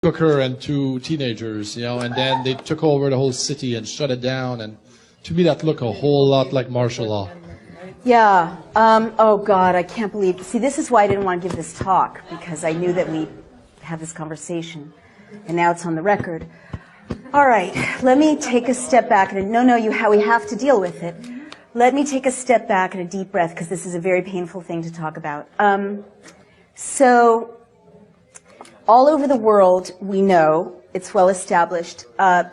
Cooker and two teenagers, and then they took over the whole city and shut it down. And to me, that looked a whole lot like martial law. Yeah. Oh, God, I can't believe. See, this is why I didn't want to give this talk, because I knew that we'd have this conversation. And now it's on the record. All right. Let me take a step back. We have to deal with it. Let me take a step back and a deep breath, because this is a very painful thing to talk about. So all over the world, we know, it's well established, the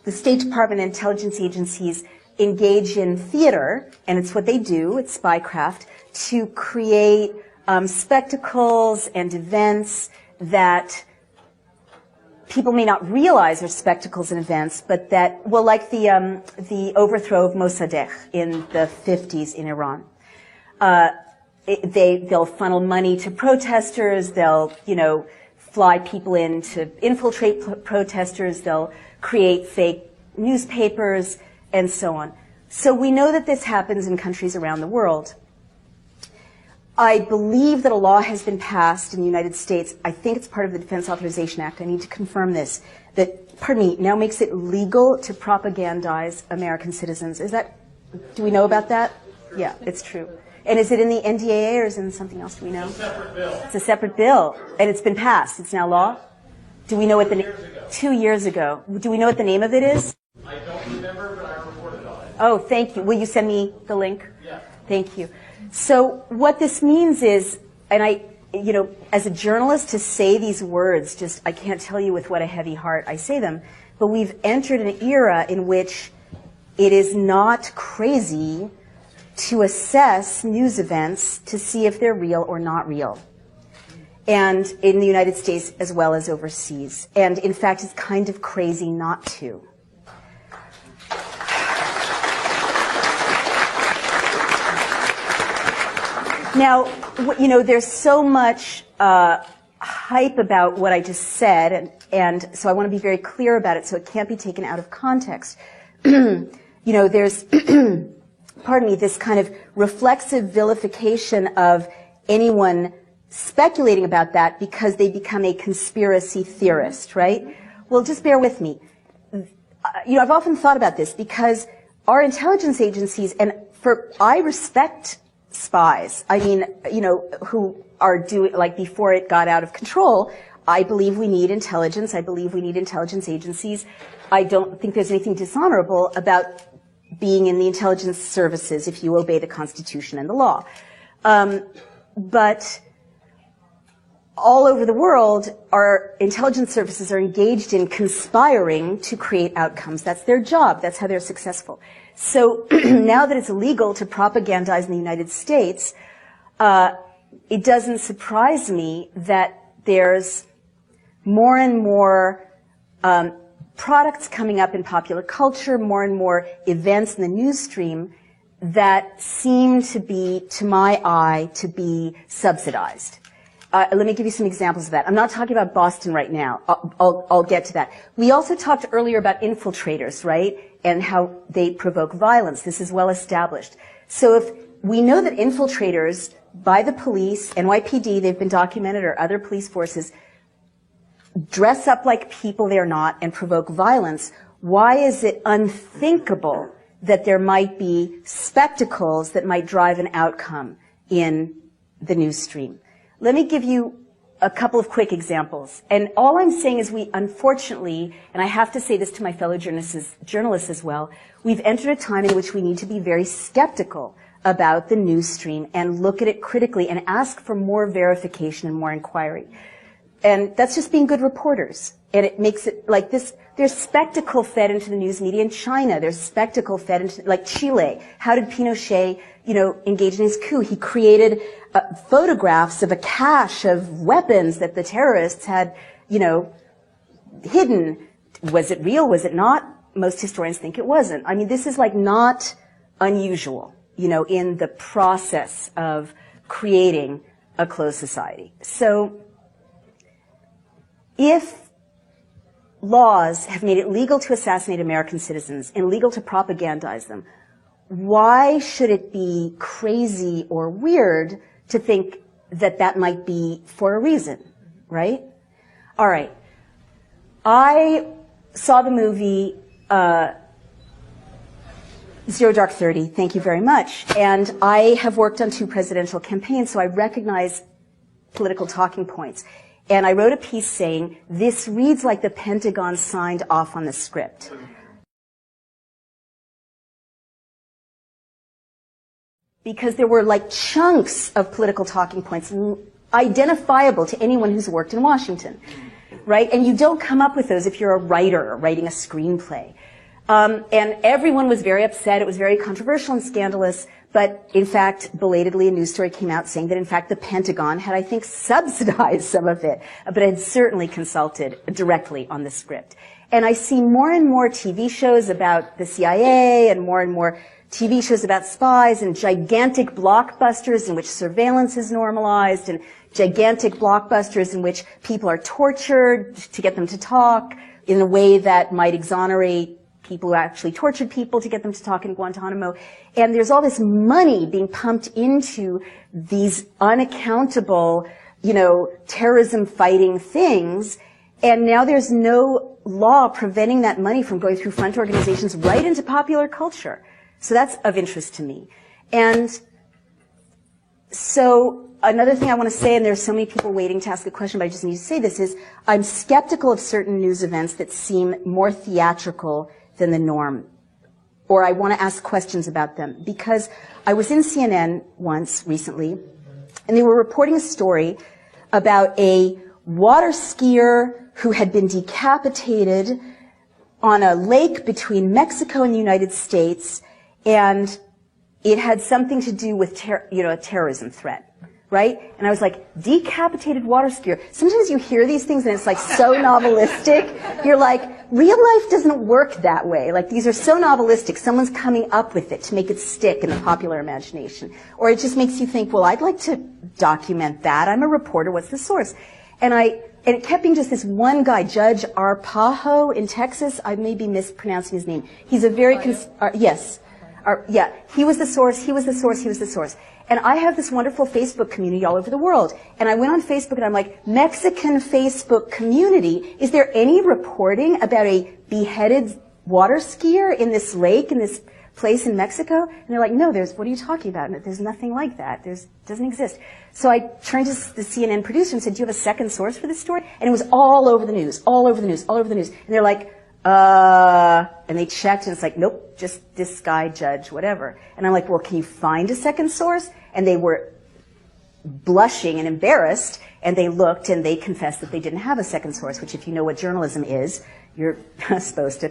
State Department and intelligence agencies engage in theater, and it's what they do, it's spycraft, to create spectacles and events that people may not realize are spectacles and events, but that, well, like the overthrow of Mossadegh in the 50s in Iran. They'll funnel money to protesters, they'll, fly people in to infiltrate protesters, they'll create fake newspapers, and so on. So we know that this happens in countries around the world. I believe that a law has been passed in the United States, I think it's part of the Defense Authorization Act, I need to confirm this, that, now makes it legal to propagandize American citizens. Do we know about that? Yeah, it's true. And is it in the NDAA or is it in something else? Do we know? It's a separate bill. It's a separate bill. And it's been passed. It's now law? Do we know what 2 years ago. Do we know what the name of it is? I don't remember, but I reported on it. Oh, thank you. Will you send me the link? Yeah. Thank you. So what this means is, and as a journalist to say these words, I can't tell you with what a heavy heart I say them, but we've entered an era in which it is not crazy to assess news events to see if they're real or not real. And in the United States as well as overseas. And in fact, it's kind of crazy not to. Now, there's so much hype about what I just said, and so I want to be very clear about it so it can't be taken out of context. There's this kind of reflexive vilification of anyone speculating about that because they become a conspiracy theorist, right? Well, just bear with me. I've often thought about this because our intelligence agencies, I respect spies. Who are doing, before it got out of control, I believe we need intelligence. I believe we need intelligence agencies. I don't think there's anything dishonorable about being in the intelligence services if you obey the Constitution and the law. But all over the world, our intelligence services are engaged in conspiring to create outcomes. That's their job. That's how they're successful. So now that it's illegal to propagandize in the United States, it doesn't surprise me that there's more and more products coming up in popular culture, more and more events in the news stream that seem to be, to my eye, to be subsidized. Let me give you some examples of that. I'm not talking about Boston right now. I'll get to that. We also talked earlier about infiltrators, right? And how they provoke violence. This is well established. So if we know that infiltrators by the police, NYPD, they've been documented, or other police forces, dress up like people they're not and provoke violence, why is it unthinkable that there might be spectacles that might drive an outcome in the news stream? Let me give you a couple of quick examples. And all I'm saying is we, unfortunately, and I have to say this to my fellow journalists as well, we've entered a time in which we need to be very skeptical about the news stream and look at it critically and ask for more verification and more inquiry. And that's just being good reporters. And it makes it like this. There's spectacle fed into the news media in China. There's spectacle fed into, like Chile. How did Pinochet, engage in his coup? He created photographs of a cache of weapons that the terrorists had, hidden. Was it real? Was it not? Most historians think it wasn't. I mean, this is not unusual, in the process of creating a closed society. So if laws have made it legal to assassinate American citizens and legal to propagandize them, why should it be crazy or weird to think that that might be for a reason, right? All right. I saw the movie Zero Dark 30, thank you very much. And I have worked on 2 presidential campaigns, so I recognize political talking points. And I wrote a piece saying, this reads like the Pentagon signed off on the script. Because there were like chunks of political talking points identifiable to anyone who's worked in Washington, right? And you don't come up with those if you're a writer writing a screenplay. And everyone was very upset. It was very controversial and scandalous. But in fact, belatedly, a news story came out saying that in fact the Pentagon had, I think, subsidized some of it, but had certainly consulted directly on the script. And I see more and more TV shows about the CIA and more TV shows about spies and gigantic blockbusters in which surveillance is normalized and gigantic blockbusters in which people are tortured to get them to talk in a way that might exonerate people who actually tortured people to get them to talk in Guantanamo. And there's all this money being pumped into these unaccountable, terrorism fighting things. And now there's no law preventing that money from going through front organizations right into popular culture. So that's of interest to me. And so another thing I want to say, and there's so many people waiting to ask a question, but I just need to say this, is I'm skeptical of certain news events that seem more theatrical than the norm, or I want to ask questions about them. Because I was in CNN once recently, and they were reporting a story about a water skier who had been decapitated on a lake between Mexico and the United States, and it had something to do with a terrorism threat. Right? And I was like, decapitated water skier. Sometimes you hear these things and it's like so novelistic. You're like, real life doesn't work that way. Like, these are so novelistic. Someone's coming up with it to make it stick in the popular imagination. Or it just makes you think, well, I'd like to document that. I'm a reporter. What's the source? And it kept being just this one guy, Judge Arpajo in Texas. I may be mispronouncing his name. He's a very, yes. He was the source, he was the source, he was the source. And I have this wonderful Facebook community all over the world. And I went on Facebook and I'm like, Mexican Facebook community, is there any reporting about a beheaded water skier in this lake, in this place in Mexico? And they're like, no, what are you talking about? There's nothing like that. Doesn't exist. So I turned to the CNN producer and said, do you have a second source for this story? And it was all over the news, all over the news, all over the news. And they're like, and they checked and it's like, nope, just this guy, Judge, whatever. And I'm like, well, can you find a second source? And they were blushing and embarrassed, and they looked and they confessed that they didn't have a second source, which if you know what journalism is, you're supposed to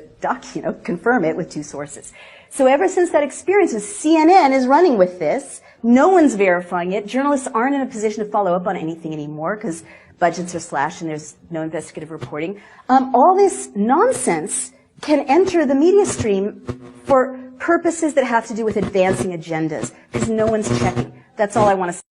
confirm it with 2 sources. So ever since that experience, CNN is running with this. No one's verifying it. Journalists aren't in a position to follow up on anything anymore because budgets are slashed and there's no investigative reporting. All this nonsense can enter the media stream for purposes that have to do with advancing agendas because no one's checking. That's all I want to say.